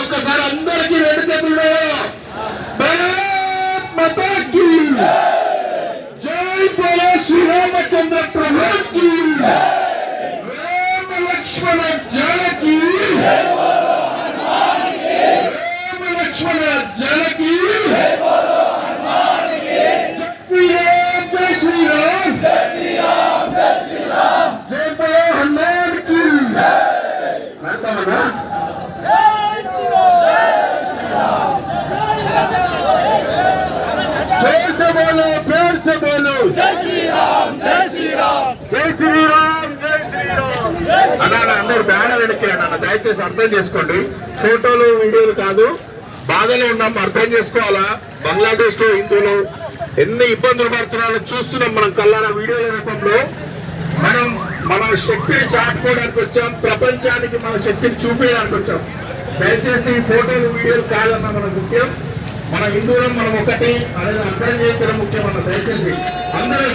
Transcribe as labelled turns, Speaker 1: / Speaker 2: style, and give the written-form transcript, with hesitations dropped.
Speaker 1: ఒక్కసారి అందరికీ రెండు చేతులు భారత్ మాతా కీ జై బోలో శ్రీరామచంద్ర ప్రభు కీ రామ లక్ష్మణ జానకి రామ లక్ష్మణ జానకి అందరు బ్యానర్ ఎక్కిరాను దయచేసి అర్థం చేసుకోండి. ఫోటోలు వీడియోలు కాదు, బాధలో ఉన్నాం, అర్థం చేసుకోవాలా. బంగ్లాదేశ్ లో హిందువులు ఎన్ని ఇబ్బందులు పడుతున్నారో చూస్తున్నాం మనం కల్లారా వీడియోల రూపంలో. మనం మన శక్తిని చాటుకోవడానికి వచ్చాం, ప్రపంచానికి మన శక్తిని చూపించడానికి వచ్చాం. దయచేసి ఫోటోలు వీడియోలు కాదన్న మన ముఖ్యం, మన హిందువులం మనం ఒకటి అనేది అర్థం చేయడం ముఖ్యం అన్న. దయచేసి అందరూ